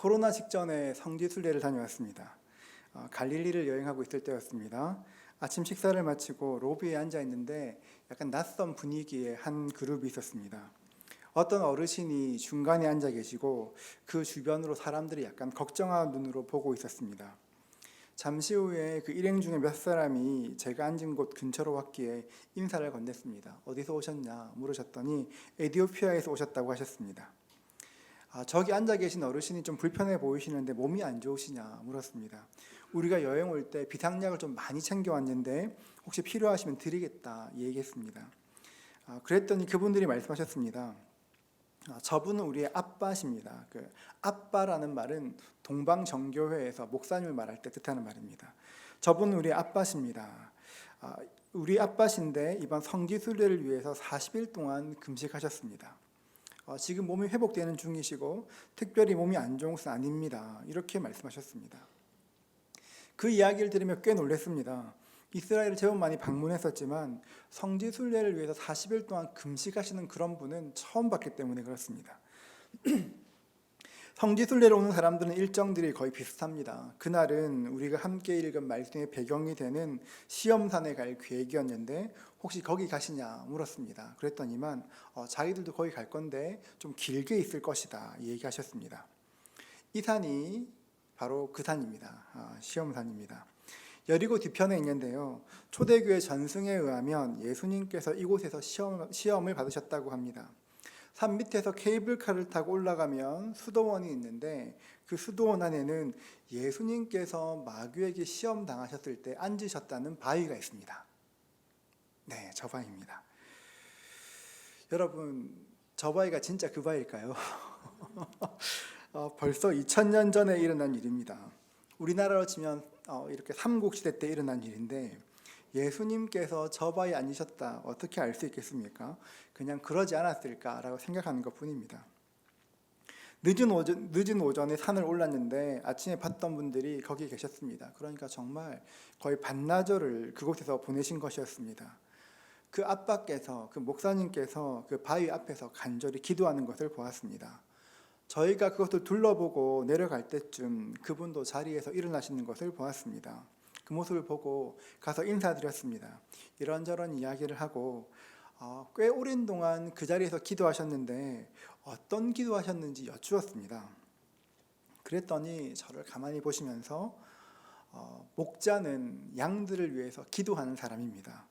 코로나 직전에 성지순례를 다녀왔습니다. 갈릴리를 여행하고 있을 때였습니다. 아침 식사를 마치고 로비에 앉아 있는데 약간 낯선 분위기의 한 그룹이 있었습니다. 어떤 어르신이 중간에 앉아 계시고 그 주변으로 사람들이 약간 걱정한 눈으로 보고 있었습니다. 잠시 후에 그 일행 중에 몇 사람이 제가 앉은 곳 근처로 왔기에 인사를 건넸습니다. 어디서 오셨냐 물으셨더니 에티오피아에서 오셨다고 하셨습니다. 저기 앉아 계신 어르신이 좀 불편해 보이시는데 몸이 안 좋으시냐 물었습니다. 우리가 여행 올 때 비상약을 좀 많이 챙겨왔는데 혹시 필요하시면 드리겠다 얘기했습니다. 그랬더니 그분들이 말씀하셨습니다. 저분은 우리의 아빠십니다. 그 아빠라는 말은 동방정교회에서 목사님을 말할 때 뜻하는 말입니다. 저분은 우리의 아빠십니다. 우리 아빠신데 이번 성지순례를 위해서 40일 동안 금식하셨습니다. 지금 몸이 회복되는 중이시고 특별히 몸이 안 좋은 것은 아닙니다. 이렇게 말씀하셨습니다. 그 이야기를 들으며 꽤 놀랐습니다. 이스라엘을 제법 많이 방문했었지만 성지순례를 위해서 40일 동안 금식하시는 그런 분은 처음 봤기 때문에 그렇습니다. 성지순례로 오는 사람들은 일정들이 거의 비슷합니다. 그날은 우리가 함께 읽은 말씀의 배경이 되는 시험산에 갈 계획이었는데 혹시 거기 가시냐 물었습니다. 그랬더니만 자기들도 거기 갈 건데 좀 길게 있을 것이다 얘기하셨습니다. 이 산이 바로 그 산입니다. 시험산입니다. 여리고 뒤편에 있는데요. 초대교회 전승에 의하면 예수님께서 이곳에서 시험을 받으셨다고 합니다. 산 밑에서 케이블카를 타고 올라가면 수도원이 있는데 그 수도원 안에는 예수님께서 마귀에게 시험 당하셨을 때 앉으셨다는 바위가 있습니다. 네, 저 바위입니다. 여러분, 저 바위가 진짜 그 바위일까요? 벌써 2000년 전에 일어난 일입니다. 우리나라로 치면 이렇게 삼국시대 때 일어난 일인데 예수님께서 저 바위에 앉으셨다 어떻게 알 수 있겠습니까? 그냥 그러지 않았을까라고 생각하는 것뿐입니다. 늦은 오전에 산을 올랐는데 아침에 봤던 분들이 거기 계셨습니다. 그러니까 정말 거의 반나절을 그곳에서 보내신 것이었습니다. 그 아빠께서, 그 목사님께서 그 바위 앞에서 간절히 기도하는 것을 보았습니다. 저희가 그것을 둘러보고 내려갈 때쯤 그분도 자리에서 일어나시는 것을 보았습니다. 그 모습을 보고 가서 인사드렸습니다. 이런저런 이야기를 하고 꽤 오랜 동안 그 자리에서 기도하셨는데 어떤 기도하셨는지 여쭈었습니다. 그랬더니 저를 가만히 보시면서 목자는 양들을 위해서 기도하는 사람입니다.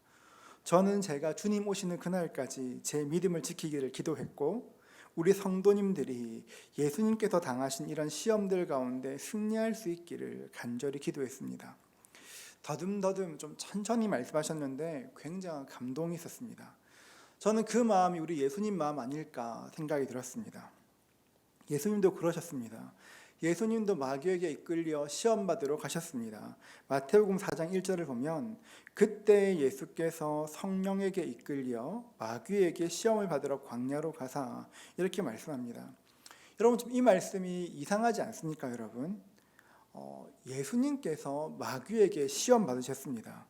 저는 제가 주님 오시는 그날까지 제 믿음을 지키기를 기도했고 우리 성도님들이 예수님께서 당하신 이런 시험들 가운데 승리할 수 있기를 간절히 기도했습니다. 더듬더듬 좀 천천히 말씀하셨는데 굉장한 감동이 있었습니다. 저는 그 마음이 우리 예수님 마음 아닐까 생각이 들었습니다. 예수님도 그러셨습니다. 예수님도 마귀에게 이끌려 시험 받으러 가셨습니다. 마태복음 4장 1절을 보면 그때 예수께서 성령에게 이끌려 마귀에게 시험을 받으러 광야로 가사 이렇게 말씀합니다. 여러분 이 말씀이 이상하지 않습니까, 여러분? 예수님께서 마귀에게 시험 받으셨습니다.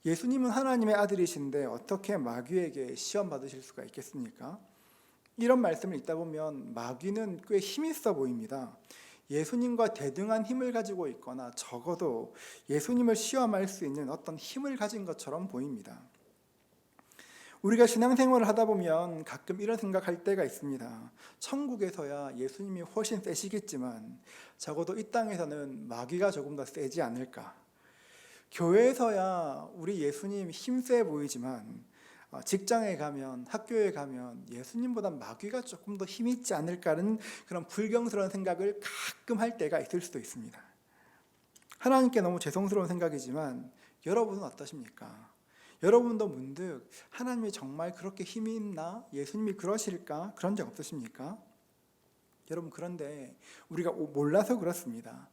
예수님은 하나님의 아들이신데 어떻게 마귀에게 시험 받으실 수가 있겠습니까? 이런 말씀을 읽다 보면 마귀는 꽤 힘 있어 보입니다. 예수님과 대등한 힘을 가지고 있거나 적어도 예수님을 시험할 수 있는 어떤 힘을 가진 것처럼 보입니다. 우리가 신앙생활을 하다 보면 가끔 이런 생각할 때가 있습니다. 천국에서야 예수님이 훨씬 세시겠지만 적어도 이 땅에서는 마귀가 조금 더 세지 않을까. 교회에서야 우리 예수님 힘세 보이지만 직장에 가면 학교에 가면 예수님보다 마귀가 조금 더 힘이 있지 않을까라는 그런 불경스러운 생각을 가끔 할 때가 있을 수도 있습니다. 하나님께 너무 죄송스러운 생각이지만 여러분은 어떠십니까? 여러분도 문득 하나님이 정말 그렇게 힘이 있나? 예수님이 그러실까? 그런 적 없으십니까? 여러분 그런데 우리가 몰라서 그렇습니다.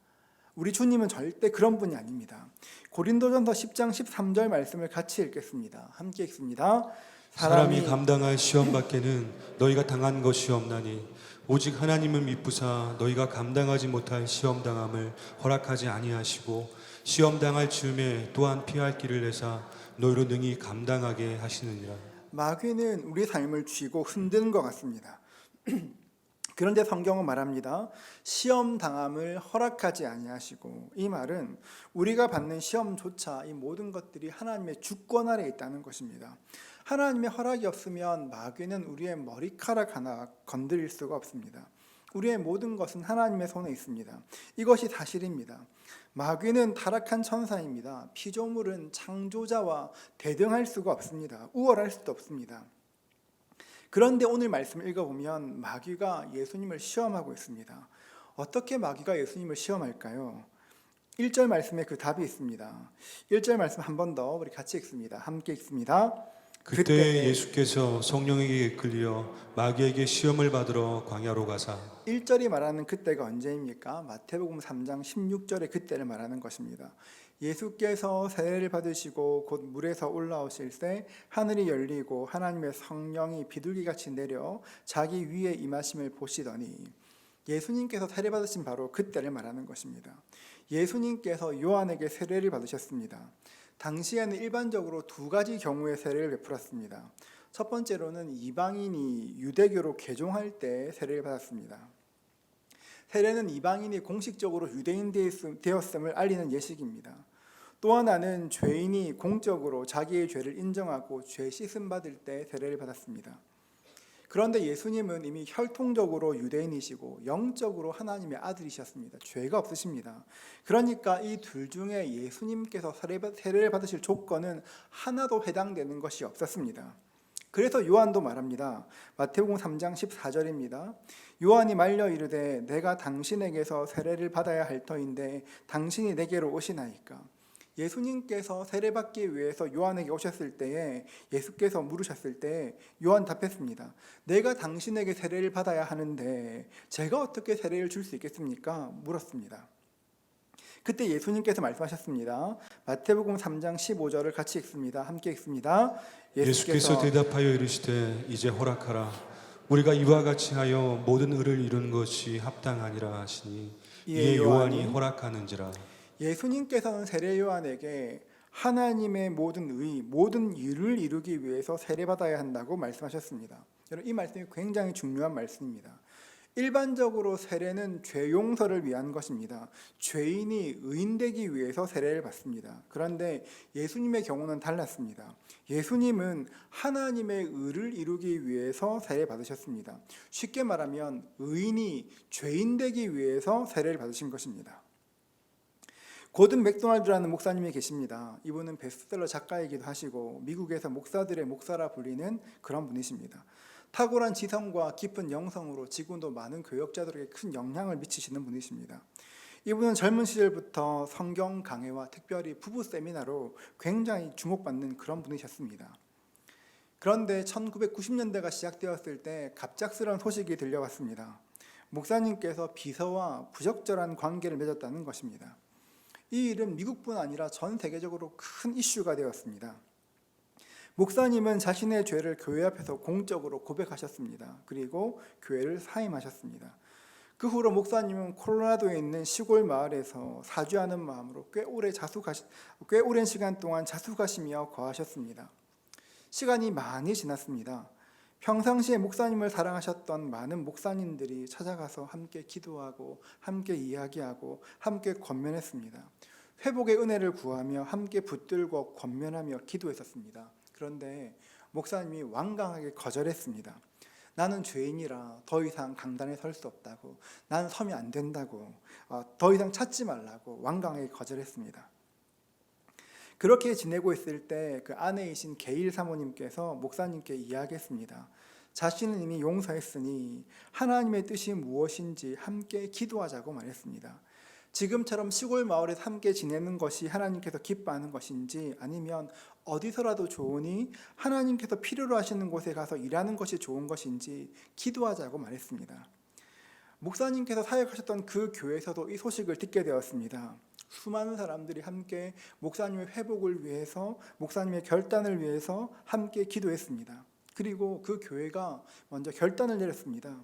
우리 주님은 절대 그런 분이 아닙니다. 고린도전서 10장 13절 말씀을 같이 읽겠습니다. 함께 읽습니다. 사람이 감당할 시험 밖에는 너희가 당한 것이 없나니 오직 하나님은 미쁘사 너희가 감당하지 못할 시험 당함을 허락하지 아니하시고 시험 당할 즈음에 또한 피할 길을 내사 너희로 능히 감당하게 하시느니라. 마귀는 우리 삶을 쥐고 흔드는 것 같습니다. 그런데 성경은 말합니다. 시험 당함을 허락하지 아니하시고, 이 말은 우리가 받는 시험조차 이 모든 것들이 하나님의 주권 아래 있다는 것입니다. 하나님의 허락이 없으면 마귀는 우리의 머리카락 하나 건드릴 수가 없습니다. 우리의 모든 것은 하나님의 손에 있습니다. 이것이 사실입니다. 마귀는 타락한 천사입니다. 피조물은 창조자와 대등할 수가 없습니다. 우월할 수도 없습니다. 그런데 오늘 말씀을 읽어보면 마귀가 예수님을 시험하고 있습니다. 어떻게 마귀가 예수님을 시험할까요? 1절 말씀에 그 답이 있습니다. 1절 말씀 한 번 더 우리 같이 읽습니다. 함께 읽습니다. 그때 예수께서 성령에게 이끌려 마귀에게 시험을 받으러 광야로 가사 1절이 말하는 그때가 언제입니까? 마태복음 3장 16절의 그때를 말하는 것입니다. 예수께서 세례를 받으시고 곧 물에서 올라오실 때 하늘이 열리고 하나님의 성령이 비둘기같이 내려 자기 위에 임하심을 보시더니, 예수님께서 세례 받으신 바로 그때를 말하는 것입니다. 예수님께서 요한에게 세례를 받으셨습니다. 당시에는 일반적으로 두 가지 경우의 세례를 베풀었습니다. 첫 번째로는 이방인이 유대교로 개종할 때 세례를 받았습니다. 세례는 이방인이 공식적으로 유대인 되었음을 알리는 예식입니다. 또 하나는 죄인이 공적으로 자기의 죄를 인정하고 죄 씻음 받을 때 세례를 받았습니다. 그런데 예수님은 이미 혈통적으로 유대인이시고 영적으로 하나님의 아들이셨습니다. 죄가 없으십니다. 그러니까 이 둘 중에 예수님께서 세례를 받으실 조건은 하나도 해당되는 것이 없었습니다. 그래서 요한도 말합니다. 마태복음 3장 14절입니다. 요한이 말려 이르되 내가 당신에게서 세례를 받아야 할 터인데 당신이 내게로 오시나이까. 예수님께서 세례받기 위해서 요한에게 오셨을 때에 예수께서 물으셨을 때 요한 답했습니다. 내가 당신에게 세례를 받아야 하는데 제가 어떻게 세례를 줄 수 있겠습니까? 물었습니다. 그때 예수님께서 말씀하셨습니다. 마태복음 3장 15절을 같이 읽습니다. 함께 읽습니다. 예수께서 대답하여 이르시되 이제 허락하라. 우리가 이와 같이 하여 모든 의를 이루는 것이 합당하니라 하시니 이에 요한이 허락하는지라. 예수님께서는 세례 요한에게 하나님의 모든 의, 모든 일을 이루기 위해서 세례받아야 한다고 말씀하셨습니다. 여러분, 이 말씀이 굉장히 중요한 말씀입니다. 일반적으로 세례는 죄 용서를 위한 것입니다. 죄인이 의인되기 위해서 세례를 받습니다. 그런데 예수님의 경우는 달랐습니다. 예수님은 하나님의 의를 이루기 위해서 세례 받으셨습니다. 쉽게 말하면 의인이 죄인되기 위해서 세례를 받으신 것입니다. 고든 맥도날드라는 목사님이 계십니다. 이분은 베스트셀러 작가이기도 하시고 미국에서 목사들의 목사라 불리는 그런 분이십니다. 탁월한 지성과 깊은 영성으로 지금도 많은 교역자들에게 큰 영향을 미치시는 분이십니다. 이분은 젊은 시절부터 성경 강해와 특별히 부부 세미나로 굉장히 주목받는 그런 분이셨습니다. 그런데 1990년대가 시작되었을 때 갑작스러운 소식이 들려왔습니다. 목사님께서 비서와 부적절한 관계를 맺었다는 것입니다. 이 일은 미국뿐 아니라 전 세계적으로 큰 이슈가 되었습니다. 목사님은 자신의 죄를 교회 앞에서 공적으로 고백하셨습니다. 그리고 교회를 사임하셨습니다. 그 후로 목사님은 콜로라도에 있는 시골 마을에서 사죄하는 마음으로 꽤 오랜 시간 동안 자숙하시며 거하셨습니다. 시간이 많이 지났습니다. 평상시에 목사님을 사랑하셨던 많은 목사님들이 찾아가서 함께 기도하고 함께 이야기하고 함께 권면했습니다. 회복의 은혜를 구하며 함께 붙들고 권면하며 기도했었습니다. 그런데 목사님이 완강하게 거절했습니다. 나는 죄인이라 더 이상 강단에 설 수 없다고, 나는 서면 안 된다고, 더 이상 찾지 말라고 완강하게 거절했습니다. 그렇게 지내고 있을 때 그 아내이신 게일 사모님께서 목사님께 이야기했습니다. 자신은 이미 용서했으니 하나님의 뜻이 무엇인지 함께 기도하자고 말했습니다. 지금처럼 시골 마을에서 함께 지내는 것이 하나님께서 기뻐하는 것인지, 아니면 어디서라도 좋으니 하나님께서 필요로 하시는 곳에 가서 일하는 것이 좋은 것인지 기도하자고 말했습니다. 목사님께서 사역하셨던 그 교회에서도 이 소식을 듣게 되었습니다. 수많은 사람들이 함께 목사님의 회복을 위해서, 목사님의 결단을 위해서 함께 기도했습니다. 그리고 그 교회가 먼저 결단을 내렸습니다.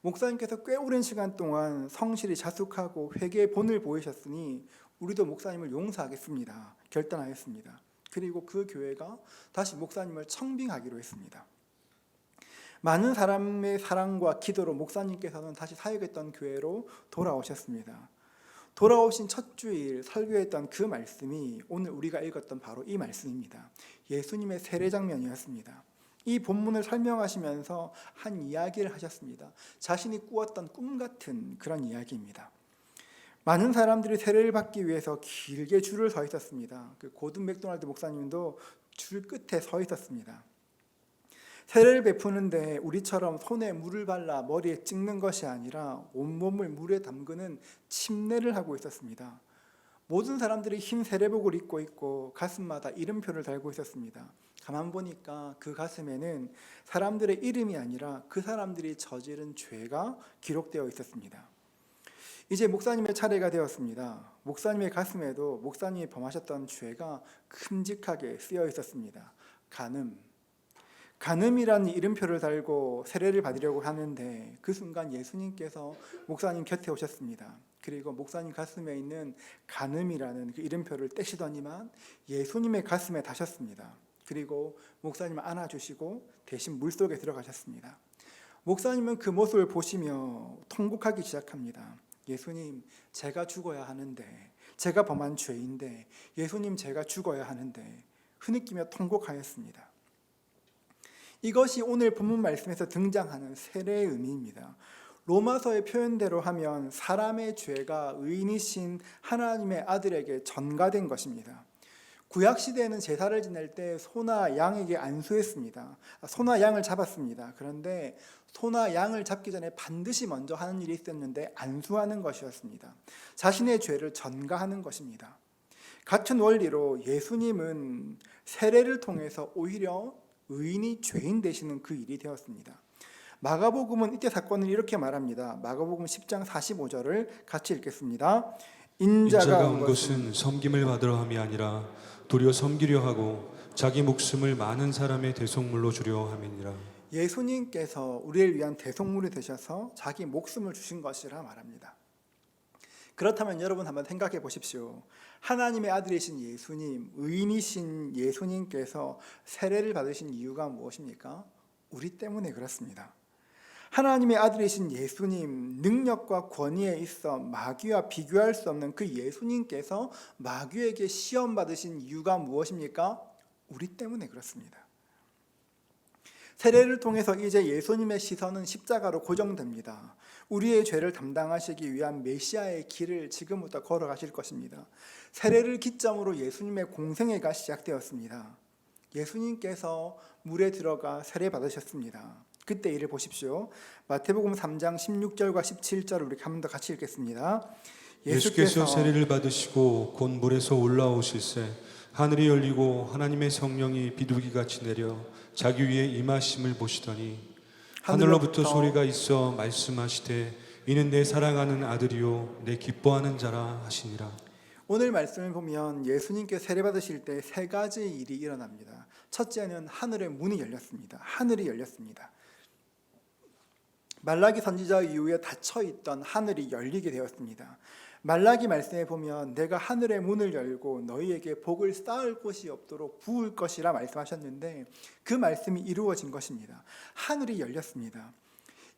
목사님께서 꽤 오랜 시간 동안 성실히 자숙하고 회개의 본을 보이셨으니 우리도 목사님을 용서하겠습니다. 결단하였습니다. 그리고 그 교회가 다시 목사님을 청빙하기로 했습니다. 많은 사람의 사랑과 기도로 목사님께서는 다시 사역했던 교회로 돌아오셨습니다. 돌아오신 첫 주일 설교했던 그 말씀이 오늘 우리가 읽었던 바로 이 말씀입니다. 예수님의 세례 장면이었습니다. 이 본문을 설명하시면서 한 이야기를 하셨습니다. 자신이 꾸었던 꿈 같은 그런 이야기입니다. 많은 사람들이 세례를 받기 위해서 길게 줄을 서 있었습니다. 그 고든 맥도날드 목사님도 줄 끝에 서 있었습니다. 세례를 베푸는데 우리처럼 손에 물을 발라 머리에 찍는 것이 아니라 온몸을 물에 담그는 침례를 하고 있었습니다. 모든 사람들이 흰 세례복을 입고 있고 가슴마다 이름표를 달고 있었습니다. 가만 보니까 그 가슴에는 사람들의 이름이 아니라 그 사람들이 저지른 죄가 기록되어 있었습니다. 이제 목사님의 차례가 되었습니다. 목사님의 가슴에도 목사님이 범하셨던 죄가 큼직하게 쓰여 있었습니다. 간음이라는 이름표를 달고 세례를 받으려고 하는데 그 순간 예수님께서 목사님 곁에 오셨습니다. 그리고 목사님 가슴에 있는 간음이라는 그 이름표를 떼시더니만 예수님의 가슴에 다셨습니다. 그리고 목사님을 안아주시고 대신 물속에 들어가셨습니다. 목사님은 그 모습을 보시며 통곡하기 시작합니다. 예수님, 제가 죽어야 하는데, 제가 범한 죄인데, 예수님, 제가 죽어야 하는데, 흐느끼며 통곡하였습니다. 이것이 오늘 본문 말씀에서 등장하는 세례의 의미입니다. 로마서의 표현대로 하면 사람의 죄가 의인이신 하나님의 아들에게 전가된 것입니다. 구약시대에는 제사를 지낼 때 소나 양에게 안수했습니다. 소나 양을 잡았습니다. 그런데 소나 양을 잡기 전에 반드시 먼저 하는 일이 있었는데 안수하는 것이었습니다. 자신의 죄를 전가하는 것입니다. 같은 원리로 예수님은 세례를 통해서 오히려 의인이 죄인 되시는 그 일이 되었습니다. 마가복음은 이때 사건을 이렇게 말합니다. 마가복음 10장 45절을 같이 읽겠습니다. 인자가 온 것은 섬김을 받으러 함이 아니라 도리어 섬기려 하고 자기 목숨을 많은 사람의 대속물로 주려 함이니라. 예수님께서 우리를 위한 대속물이 되셔서 자기 목숨을 주신 것이라 말합니다. 그렇다면 여러분 한번 생각해 보십시오. 하나님의 아들이신 예수님, 의인이신 예수님께서 세례를 받으신 이유가 무엇입니까? 우리 때문에 그렇습니다. 하나님의 아들이신 예수님, 능력과 권위에 있어 마귀와 비교할 수 없는 그 예수님께서 마귀에게 시험 받으신 이유가 무엇입니까? 우리 때문에 그렇습니다. 세례를 통해서 이제 예수님의 시선은 십자가로 고정됩니다. 우리의 죄를 담당하시기 위한 메시아의 길을 지금부터 걸어가실 것입니다. 세례를 기점으로 예수님의 공생애가 시작되었습니다. 예수님께서 물에 들어가 세례 받으셨습니다. 그때 일을 보십시오. 마태복음 3장 16절과 17절 우리 한 번 더 같이 읽겠습니다. 예수께서 세례를 받으시고 곧 물에서 올라오실새 하늘이 열리고 하나님의 성령이 비둘기같이 내려 자기 위에 임하심을 보시더니 하늘로부터 소리가 있어 말씀하시되 이는 내 사랑하는 아들이요 내 기뻐하는 자라 하시니라. 오늘 말씀을 보면 예수님께 세례 받으실 때 세 가지 일이 일어납니다. 첫째는 하늘의 문이 열렸습니다. 하늘이 열렸습니다. 말라기 선지자 이후에 닫혀있던 하늘이 열리게 되었습니다. 말라기 말씀에 보면 내가 하늘의 문을 열고 너희에게 복을 쌓을 곳이 없도록 부을 것이라 말씀하셨는데 그 말씀이 이루어진 것입니다. 하늘이 열렸습니다.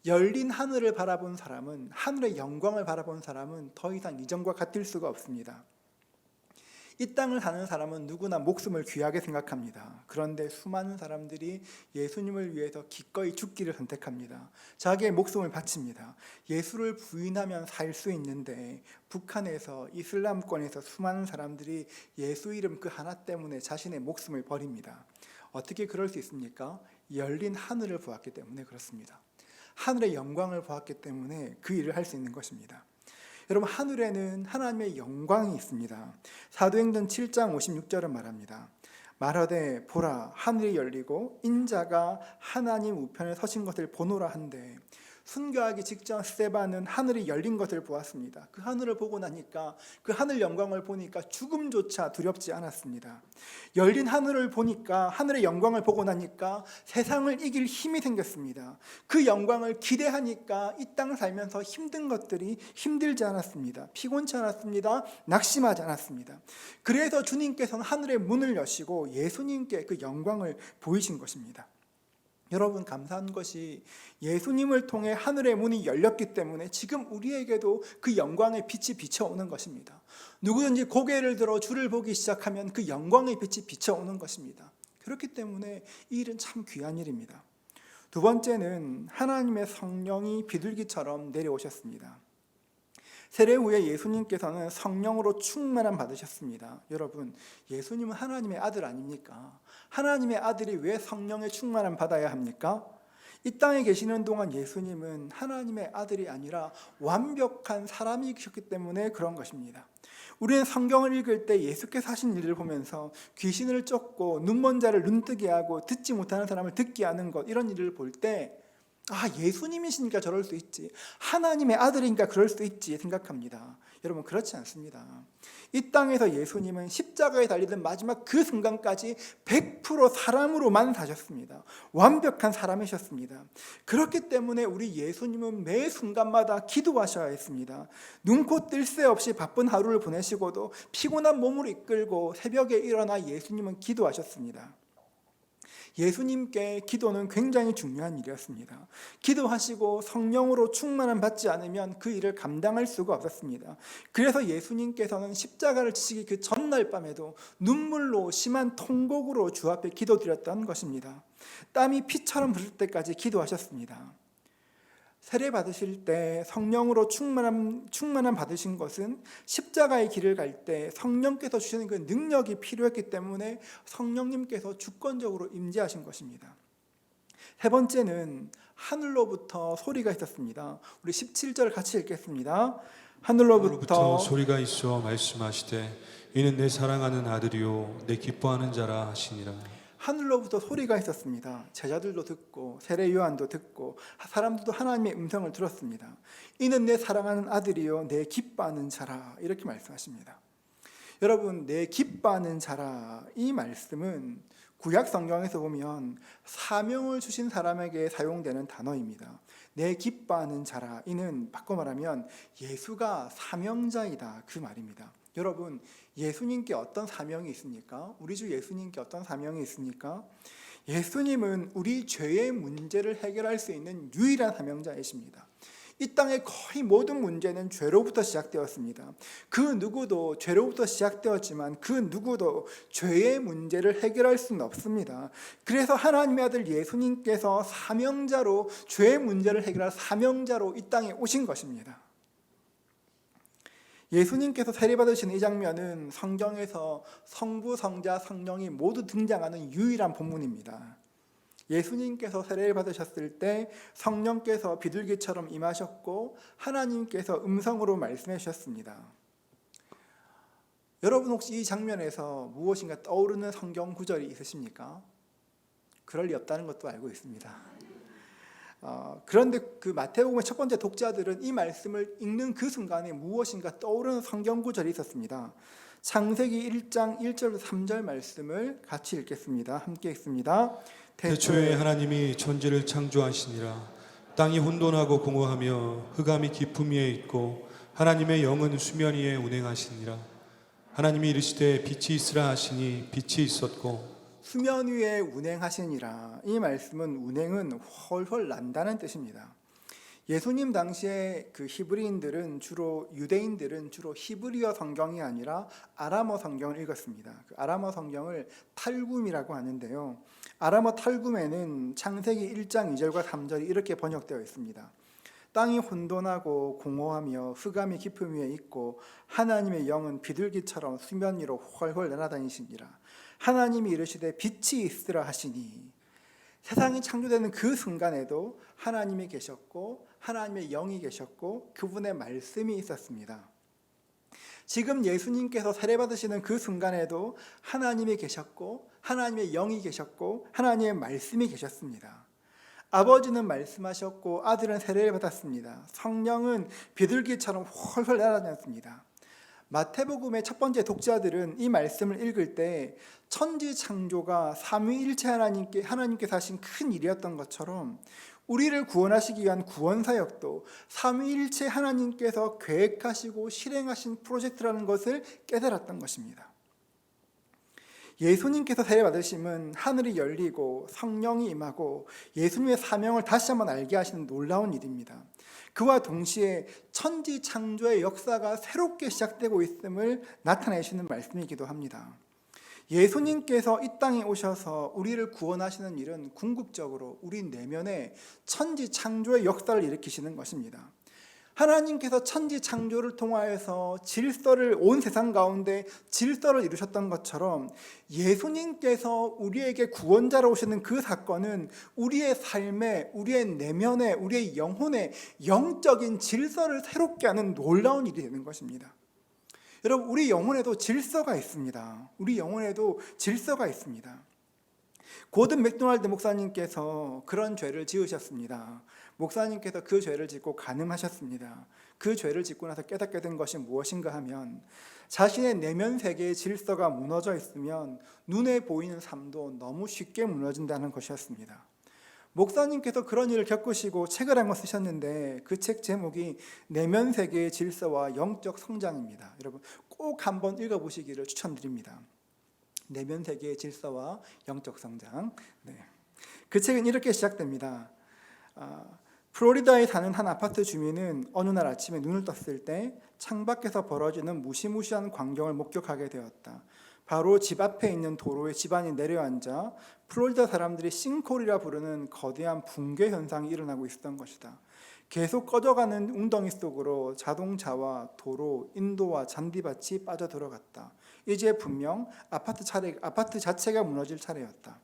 열린 하늘을 바라본 사람은, 하늘의 영광을 바라본 사람은 더 이상 이전과 같을 수가 없습니다. 이 땅을 사는 사람은 누구나 목숨을 귀하게 생각합니다. 그런데 수많은 사람들이 예수님을 위해서 기꺼이 죽기를 선택합니다. 자기의 목숨을 바칩니다. 예수를 부인하면 살 수 있는데 북한에서 이슬람권에서 수많은 사람들이 예수 이름 그 하나 때문에 자신의 목숨을 버립니다. 어떻게 그럴 수 있습니까? 열린 하늘을 보았기 때문에 그렇습니다. 하늘의 영광을 보았기 때문에 그 일을 할 수 있는 것입니다. 여러분, 하늘에는 하나님의 영광이 있습니다. 사도행전 7장 56절은 말합니다. 말하되 보라 하늘이 열리고 인자가 하나님 우편에 서신 것을 보노라 한데 순교하기 직전 스데반은 하늘이 열린 것을 보았습니다. 그 하늘을 보고 나니까 그 하늘 영광을 보니까 죽음조차 두렵지 않았습니다. 열린 하늘을 보니까 하늘의 영광을 보고 나니까 세상을 이길 힘이 생겼습니다. 그 영광을 기대하니까 이 땅을 살면서 힘든 것들이 힘들지 않았습니다. 피곤치 않았습니다. 낙심하지 않았습니다. 그래서 주님께서는 하늘의 문을 여시고 예수님께 그 영광을 보이신 것입니다. 여러분, 감사한 것이 예수님을 통해 하늘의 문이 열렸기 때문에 지금 우리에게도 그 영광의 빛이 비춰오는 것입니다. 누구든지 고개를 들어 주를 보기 시작하면 그 영광의 빛이 비춰오는 것입니다. 그렇기 때문에 이 일은 참 귀한 일입니다. 두 번째는 하나님의 성령이 비둘기처럼 내려오셨습니다. 세례 후에 예수님께서는 성령으로 충만함 받으셨습니다. 여러분, 예수님은 하나님의 아들 아닙니까? 하나님의 아들이 왜 성령의 충만함 받아야 합니까? 이 땅에 계시는 동안 예수님은 하나님의 아들이 아니라 완벽한 사람이셨기 때문에 그런 것입니다. 우리는 성경을 읽을 때 예수께서 하신 일을 보면서 귀신을 쫓고 눈먼 자를 눈뜨게 하고 듣지 못하는 사람을 듣게 하는 것, 이런 일을 볼 때 예수님이시니까 저럴 수 있지, 하나님의 아들이니까 그럴 수 있지 생각합니다. 여러분, 그렇지 않습니다. 이 땅에서 예수님은 십자가에 달리던 마지막 그 순간까지 100% 사람으로만 사셨습니다. 완벽한 사람이셨습니다. 그렇기 때문에 우리 예수님은 매 순간마다 기도하셔야 했습니다. 눈코 뜰 새 없이 바쁜 하루를 보내시고도 피곤한 몸을 이끌고 새벽에 일어나 예수님은 기도하셨습니다. 예수님께 기도는 굉장히 중요한 일이었습니다. 기도하시고 성령으로 충만함 받지 않으면 그 일을 감당할 수가 없었습니다. 그래서 예수님께서는 십자가를 지시기 그 전날 밤에도 눈물로 심한 통곡으로 주 앞에 기도드렸던 것입니다. 땀이 피처럼 흐를 때까지 기도하셨습니다. 세례 받으실 때 성령으로 충만함 받으신 것은 십자가의 길을 갈 때 성령께서 주시는 그 능력이 필요했기 때문에 성령님께서 주권적으로 임재하신 것입니다. 세 번째는 하늘로부터 소리가 있었습니다. 우리 17절 같이 읽겠습니다. 하늘로부터 소리가 있어 말씀하시되 이는 내 사랑하는 아들이요 내 기뻐하는 자라 하시니라. 하늘로부터 소리가 있었습니다. 제자들도 듣고 세례 요한도 듣고 사람들도 하나님의 음성을 들었습니다. 이는 내 사랑하는 아들이요 내 기뻐하는 자라, 이렇게 말씀하십니다. 여러분, 내 기뻐하는 자라, 이 말씀은 구약 성경에서 보면 사명을 주신 사람에게 사용되는 단어입니다. 내 기뻐하는 자라, 이는 바꿔 말하면 예수가 사명자이다, 그 말입니다. 여러분, 예수님께 어떤 사명이 있습니까? 우리 주 예수님께 어떤 사명이 있습니까? 예수님은 우리 죄의 문제를 해결할 수 있는 유일한 사명자이십니다. 이 땅의 거의 모든 문제는 죄로부터 시작되었습니다. 그 누구도 죄로부터 시작되었지만 그 누구도 죄의 문제를 해결할 수는 없습니다. 그래서 하나님의 아들 예수님께서 사명자로, 죄의 문제를 해결할 사명자로 이 땅에 오신 것입니다. 예수님께서 세례받으신 이 장면은 성경에서 성부, 성자, 성령이 모두 등장하는 유일한 본문입니다. 예수님께서 세례를 받으셨을 때 성령께서 비둘기처럼 임하셨고 하나님께서 음성으로 말씀해 주셨습니다. 여러분, 혹시 이 장면에서 무엇인가 떠오르는 성경 구절이 있으십니까? 그럴 리 없다는 것도 알고 있습니다. 그런데 그 마태복음의 첫 번째 독자들은 이 말씀을 읽는 그 순간에 무엇인가 떠오르는 성경 구절이 있었습니다. 창세기 1장 1절부터 3절 말씀을 같이 읽겠습니다. 함께 읽습니다. 태초에 하나님이 천지를 창조하시니라. 땅이 혼돈하고 공허하며 흑암이 깊음 위에 있고 하나님의 영은 수면 위에 운행하시니라. 하나님이 이르시되 빛이 있으라 하시니 빛이 있었고 수면 위에 운행하시니라. 이 말씀은 운행은 훨훨 난다는 뜻입니다. 예수님 당시에 그 유대인들은 주로 히브리어 성경이 아니라 아람어 성경을 읽었습니다. 그 아람어 성경을 탈굼이라고 하는데요. 아람어 탈굼에는 창세기 1장 2절과 3절이 이렇게 번역되어 있습니다. 땅이 혼돈하고 공허하며 흑암이 깊음 위에 있고 하나님의 영은 비둘기처럼 수면 위로 훨훨 날아다니시니라. 하나님이 이르시되 빛이 있으라 하시니, 세상이 창조되는 그 순간에도 하나님이 계셨고 하나님의 영이 계셨고 그분의 말씀이 있었습니다. 지금 예수님께서 세례받으시는 그 순간에도 하나님이 계셨고 하나님의 영이 계셨고 하나님의 말씀이 계셨습니다. 아버지는 말씀하셨고 아들은 세례를 받았습니다. 성령은 비둘기처럼 훨훨 날아다녔습니다. 마태복음의 첫 번째 독자들은 이 말씀을 읽을 때 천지 창조가 삼위일체 하나님께서 하신 큰 일이었던 것처럼 우리를 구원하시기 위한 구원 사역도 삼위일체 하나님께서 계획하시고 실행하신 프로젝트라는 것을 깨달았던 것입니다. 예수님께서 세례받으심은 하늘이 열리고 성령이 임하고 예수님의 사명을 다시 한번 알게 하시는 놀라운 일입니다. 그와 동시에 천지 창조의 역사가 새롭게 시작되고 있음을 나타내시는 말씀이기도 합니다. 예수님께서 이 땅에 오셔서 우리를 구원하시는 일은 궁극적으로 우리 내면에 천지 창조의 역사를 일으키시는 것입니다. 하나님께서 천지 창조를 통하여서 질서를 온 세상 가운데 질서를 이루셨던 것처럼 예수님께서 우리에게 구원자로 오시는 그 사건은 우리의 삶에, 우리의 내면에, 우리의 영혼에 영적인 질서를 새롭게 하는 놀라운 일이 되는 것입니다. 여러분, 우리 영혼에도 질서가 있습니다. 우리 영혼에도 질서가 있습니다. 고든 맥도날드 목사님께서 그런 죄를 지으셨습니다. 목사님께서 그 죄를 짓고 간음하셨습니다. 그 죄를 짓고 나서 깨닫게 된 것이 무엇인가 하면 자신의 내면 세계의 질서가 무너져 있으면 눈에 보이는 삶도 너무 쉽게 무너진다는 것이었습니다. 목사님께서 그런 일을 겪으시고 책을 한 권 쓰셨는데 그 책 제목이 내면 세계의 질서와 영적 성장입니다. 여러분 꼭 한번 읽어보시기를 추천드립니다. 내면 세계의 질서와 영적 성장. 그 책은 이렇게 시작됩니다. 플로리다에 사는 한 아파트 주민은 어느 날 아침에 눈을 떴을 때 창밖에서 벌어지는 무시무시한 광경을 목격하게 되었다. 바로 집 앞에 있는 도로에 집안이 내려앉아 플로리다 사람들이 싱크홀이라 부르는 거대한 붕괴 현상이 일어나고 있었던 것이다. 계속 꺼져가는 웅덩이 속으로 자동차와 도로, 인도와 잔디밭이 빠져들어갔다. 이제 분명 아파트 자체가 무너질 차례였다.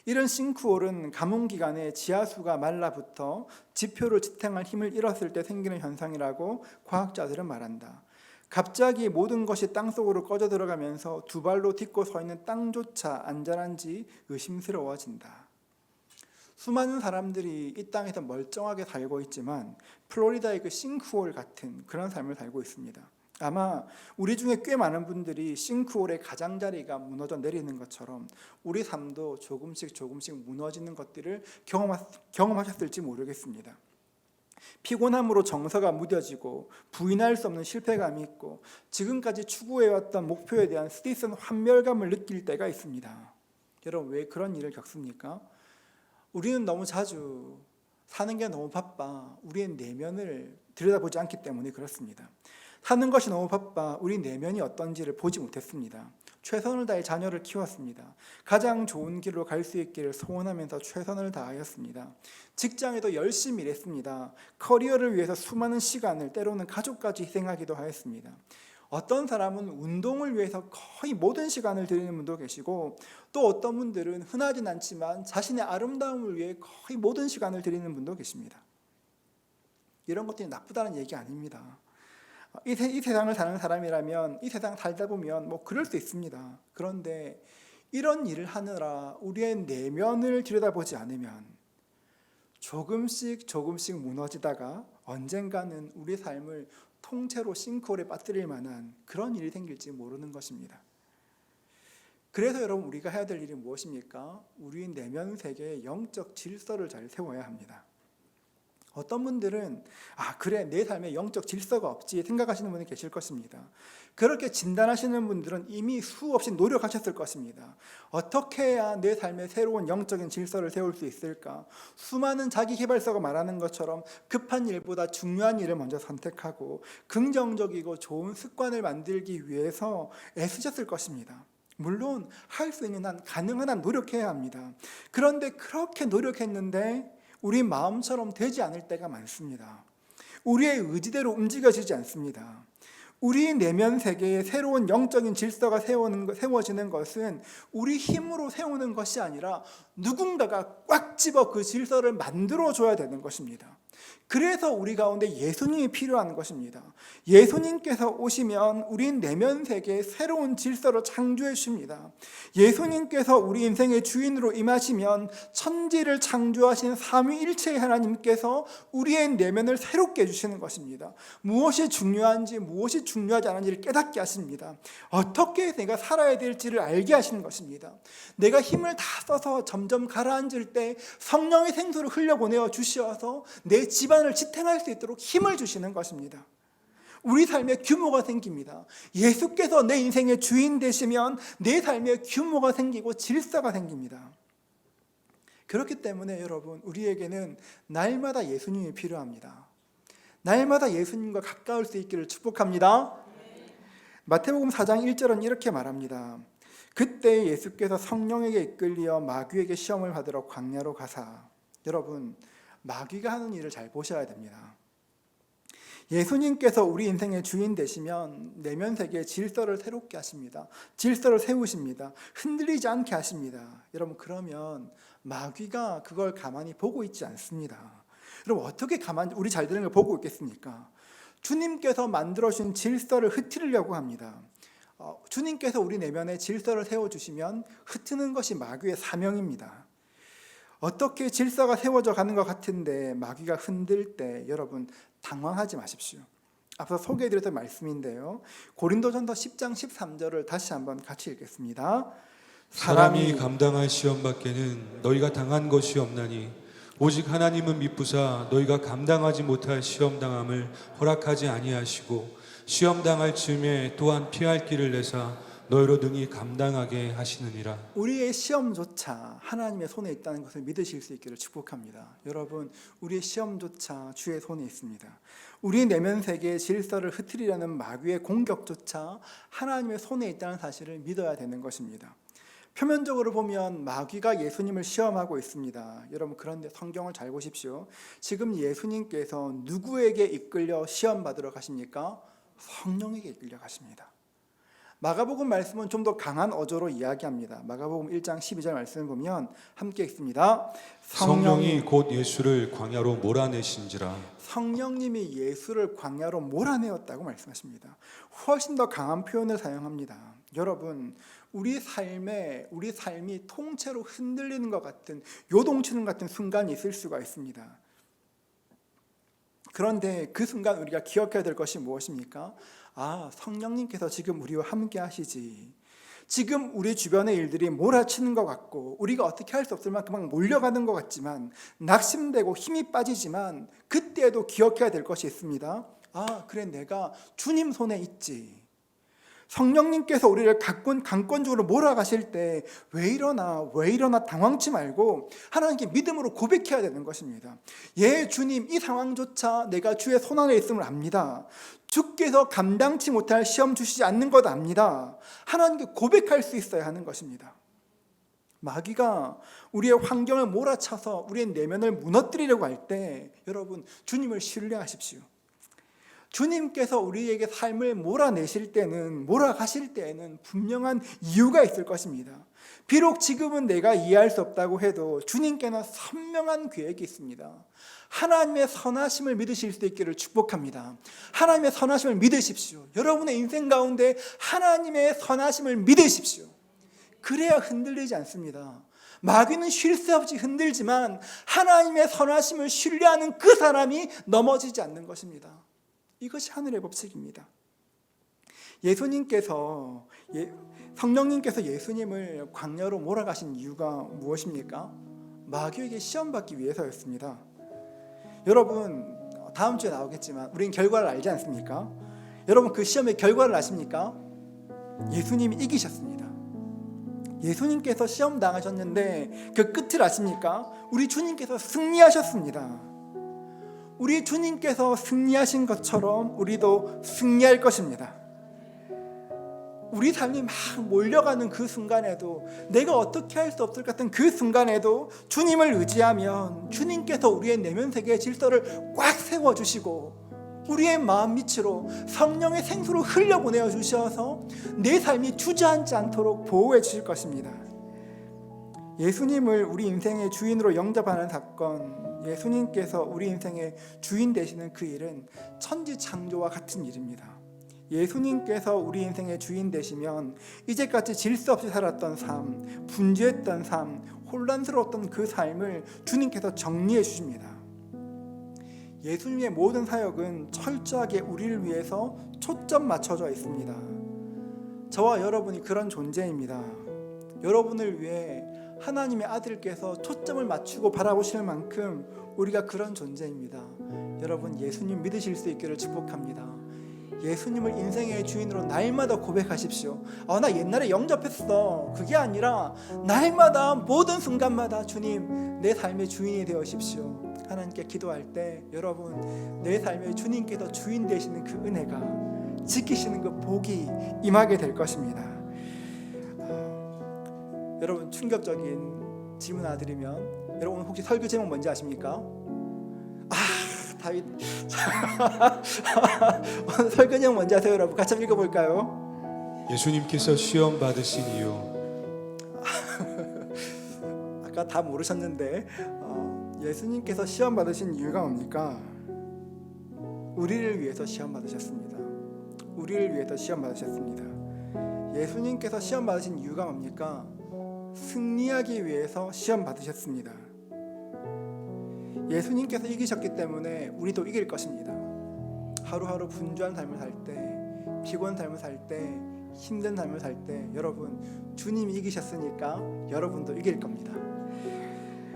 이런 싱크홀은 가뭄 기간에 지하수가 말라붙어 지표를 지탱할 힘을 잃었을 때 생기는 현상이라고 과학자들은 말한다. 갑자기 모든 것이 땅속으로 꺼져 들어가면서 두 발로 딛고 서 있는 땅조차 안전한지 의심스러워진다. 수많은 사람들이 이 땅에서 멀쩡하게 살고 있지만 플로리다의 그 싱크홀 같은 그런 삶을 살고 있습니다. 아마 우리 중에 꽤 많은 분들이 싱크홀의 가장자리가 무너져 내리는 것처럼 우리 삶도 조금씩 무너지는 것들을 경험하셨을지 모르겠습니다. 피곤함으로 정서가 무뎌지고 부인할 수 없는 실패감이 있고 지금까지 추구해왔던 목표에 대한 스트레스 환멸감을 느낄 때가 있습니다. 여러분 왜 그런 일을 겪습니까? 우리는 너무 자주 사는 게 너무 바빠 우리의 내면을 들여다보지 않기 때문에 그렇습니다. 사는 것이 너무 바빠 우리 내면이 어떤지를 보지 못했습니다. 최선을 다해 자녀를 키웠습니다. 가장 좋은 길로 갈 수 있기를 소원하면서 최선을 다하였습니다. 직장에도 열심히 일했습니다. 커리어를 위해서 수많은 시간을 때로는 가족까지 희생하기도 하였습니다. 어떤 사람은 운동을 위해서 거의 모든 시간을 들이는 분도 계시고 또 어떤 분들은 흔하진 않지만 자신의 아름다움을 위해 거의 모든 시간을 들이는 분도 계십니다. 이런 것들이 나쁘다는 얘기 아닙니다. 이 세상을 사는 사람이라면 이 세상 살다 보면 뭐 그럴 수 있습니다. 그런데 이런 일을 하느라 우리의 내면을 들여다보지 않으면 조금씩 무너지다가 언젠가는 우리 삶을 통째로 싱크홀에 빠뜨릴 만한 그런 일이 생길지 모르는 것입니다. 그래서 여러분 우리가 해야 될 일이 무엇입니까? 우리 내면 세계의 영적 질서를 잘 세워야 합니다. 어떤 분들은 그래 내 삶에 영적 질서가 없지 생각하시는 분이 계실 것입니다. 그렇게 진단하시는 분들은 이미 수없이 노력하셨을 것입니다. 어떻게 해야 내 삶에 새로운 영적인 질서를 세울 수 있을까? 수많은 자기개발서가 말하는 것처럼 급한 일보다 중요한 일을 먼저 선택하고 긍정적이고 좋은 습관을 만들기 위해서 애쓰셨을 것입니다. 물론 할 수 있는 한 가능한 한 노력해야 합니다. 그런데 그렇게 노력했는데 우리 마음처럼 되지 않을 때가 많습니다. 우리의 의지대로 움직여지지 않습니다. 우리 내면 세계에 새로운 영적인 질서가 세워지는 것은 우리 힘으로 세우는 것이 아니라 누군가가 꽉 집어 그 질서를 만들어줘야 되는 것입니다. 그래서 우리 가운데 예수님이 필요한 것입니다. 예수님께서 오시면 우리 내면 세계에 새로운 질서를 창조해 주십니다. 예수님께서 우리 인생의 주인으로 임하시면 천지를 창조하신 삼위일체의 하나님께서 우리의 내면을 새롭게 해주시는 것입니다. 무엇이 중요한지 무엇이 중요하지 않은지를 깨닫게 하십니다. 어떻게 내가 살아야 될지를 알게 하시는 것입니다. 내가 힘을 다 써서 점점 가라앉을 때 성령의 생수를 흘려보내어 주셔서 내 집안을 지탱할 수 있도록 힘을 주시는 것입니다. 우리 삶의 규모가 생깁니다. 예수께서 내 인생의 주인 되시면 내 삶의 규모가 생기고 질서가 생깁니다. 그렇기 때문에 여러분, 우리에게는 날마다 예수님이 필요합니다. 날마다 예수님과 가까울 수 있기를 축복합니다. 마태복음 4장 1절은 이렇게 말합니다. 그때 예수께서 성령에게 이끌려 마귀에게 시험을 받으러 광야로 가사. 여러분, 마귀가 하는 일을 잘 보셔야 됩니다. 예수님께서 우리 인생의 주인 되시면 내면 세계의 질서를 새롭게 하십니다. 질서를 세우십니다. 흔들리지 않게 하십니다. 여러분, 그러면 마귀가 그걸 가만히 보고 있지 않습니다. 여러분, 어떻게 가만히 우리 잘 되는 걸 보고 있겠습니까? 주님께서 만들어주신 질서를 흐트리려고 합니다. 주님께서 우리 내면에 질서를 세워주시면 흐트는 것이 마귀의 사명입니다. 어떻게 질서가 세워져 가는 것 같은데 마귀가 흔들 때 여러분 당황하지 마십시오. 앞서 소개해드렸던 말씀인데요. 고린도전서 10장 13절을 다시 한번 같이 읽겠습니다. 사람이 감당할 시험 밖에는 너희가 당한 것이 없나니 오직 하나님은 미쁘사 너희가 감당하지 못할 시험 당함을 허락하지 아니하시고 시험 당할 즈음에 또한 피할 길을 내사 너희로 능히 감당하게 하시느니라. 우리의 시험조차 하나님의 손에 있다는 것을 믿으실 수 있기를 축복합니다. 여러분, 우리의 시험조차 주의 손에 있습니다. 우리 내면 세계의 질서를 흐트리려는 마귀의 공격조차 하나님의 손에 있다는 사실을 믿어야 되는 것입니다. 표면적으로 보면 마귀가 예수님을 시험하고 있습니다. 여러분, 그런데 성경을 잘 보십시오. 지금 예수님께서 누구에게 이끌려 시험 받으러 가십니까? 성령에게 이끌려 가십니다. 마가복음 말씀은 좀 더 강한 어조로 이야기합니다. 마가복음 1장 12절 말씀을 보면 함께 읽습니다. 성령이 곧 예수를 광야로 몰아내신지라. 성령님이 예수를 광야로 몰아내었다고 말씀하십니다. 훨씬 더 강한 표현을 사용합니다. 여러분, 우리 삶이 통째로 흔들리는 것 같은, 요동치는 같은 순간이 있을 수가 있습니다. 그런데 그 순간 우리가 기억해야 될 것이 무엇입니까? 성령님께서 지금 우리와 함께 하시지. 지금 우리 주변의 일들이 몰아치는 것 같고 우리가 어떻게 할 수 없을 만큼 막 몰려가는 것 같지만, 낙심되고 힘이 빠지지만, 그때에도 기억해야 될 것이 있습니다. 그래, 내가 주님 손에 있지. 성령님께서 우리를 강권적으로 몰아가실 때 왜 이러나 당황치 말고 하나님께 믿음으로 고백해야 되는 것입니다. 주님, 이 상황조차 내가 주의 손 안에 있음을 압니다. 주께서 감당치 못할 시험 주시지 않는 것 압니다. 하나님께 고백할 수 있어야 하는 것입니다. 마귀가 우리의 환경을 몰아쳐서 우리의 내면을 무너뜨리려고 할 때 여러분, 주님을 신뢰하십시오. 주님께서 우리에게 삶을 몰아가실 때에는 분명한 이유가 있을 것입니다. 비록 지금은 내가 이해할 수 없다고 해도 주님께는 선명한 계획이 있습니다. 하나님의 선하심을 믿으실 수 있기를 축복합니다. 하나님의 선하심을 믿으십시오. 여러분의 인생 가운데 하나님의 선하심을 믿으십시오. 그래야 흔들리지 않습니다. 마귀는 쉴 새 없이 흔들지만 하나님의 선하심을 신뢰하는 그 사람이 넘어지지 않는 것입니다. 이것이 하늘의 법칙입니다. 성령님께서 예수님을 광야로 몰아가신 이유가 무엇입니까? 마귀에게 시험받기 위해서였습니다. 여러분, 다음 주에 나오겠지만 우리는 결과를 알지 않습니까? 여러분, 그 시험의 결과를 아십니까? 예수님이 이기셨습니다. 예수님께서 시험 당하셨는데 그 끝을 아십니까? 우리 주님께서 승리하셨습니다. 우리 주님께서 승리하신 것처럼 우리도 승리할 것입니다. 우리 삶이 막 몰려가는 그 순간에도, 내가 어떻게 할 수 없을 것 같은 그 순간에도 주님을 의지하면 주님께서 우리의 내면 세계의 질서를 꽉 세워주시고 우리의 마음 밑으로 성령의 생수로 흘려보내어 주셔서 내 삶이 주저앉지 않도록 보호해 주실 것입니다. 예수님을 우리 인생의 주인으로 영접하는 사건, 예수님께서 우리 인생의 주인 되시는 그 일은 천지창조와 같은 일입니다. 예수님께서 우리 인생의 주인 되시면 이제까지 질서 없이 살았던 삶, 분주했던 삶, 혼란스러웠던 그 삶을 주님께서 정리해 주십니다. 예수님의 모든 사역은 철저하게 우리를 위해서 초점 맞춰져 있습니다. 저와 여러분이 그런 존재입니다. 여러분을 위해 하나님의 아들께서 초점을 맞추고 바라보시는 만큼 우리가 그런 존재입니다. 여러분, 예수님 믿으실 수 있기를 축복합니다. 예수님을 인생의 주인으로 날마다 고백하십시오. 나 옛날에 영접했어. 그게 아니라 날마다 모든 순간마다 주님 내 삶의 주인이 되어십시오. 하나님께 기도할 때 여러분 내 삶의 주님께서 주인 되시는 그 은혜가 지키시는 그 복이 임하게 될 것입니다. 여러분 충격적인 질문 하나 드리면 여러분 혹시 설교 제목 뭔지 아십니까? 다윗 설교 제목 뭔지 아세요 여러분? 같이 한번 읽어볼까요? 예수님께서 시험 받으신 이유. 아까 다 모르셨는데 예수님께서 시험 받으신 이유가 뭡니까? 우리를 위해서 시험 받으셨습니다. 우리를 위해서 시험 받으셨습니다. 예수님께서 시험 받으신 이유가 뭡니까? 승리하기 위해서 시험 받으셨습니다. 예수님께서 이기셨기 때문에 우리도 이길 것입니다. 하루하루 분주한 삶을 살 때, 피곤한 삶을 살 때, 힘든 삶을 살 때 여러분 주님이 이기셨으니까 여러분도 이길 겁니다.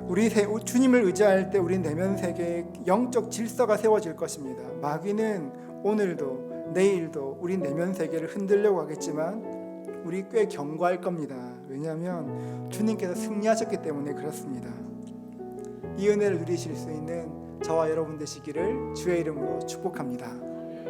우리 주님을 의지할 때 우리 내면 세계에 영적 질서가 세워질 것입니다. 마귀는 오늘도 내일도 우리 내면 세계를 흔들려고 하겠지만 우리 꽤 견고할 겁니다. 왜냐하면 주님께서 승리하셨기 때문에 그렇습니다. 이 은혜를 누리실 수 있는 저와 여러분 되시기를 주의 이름으로 축복합니다.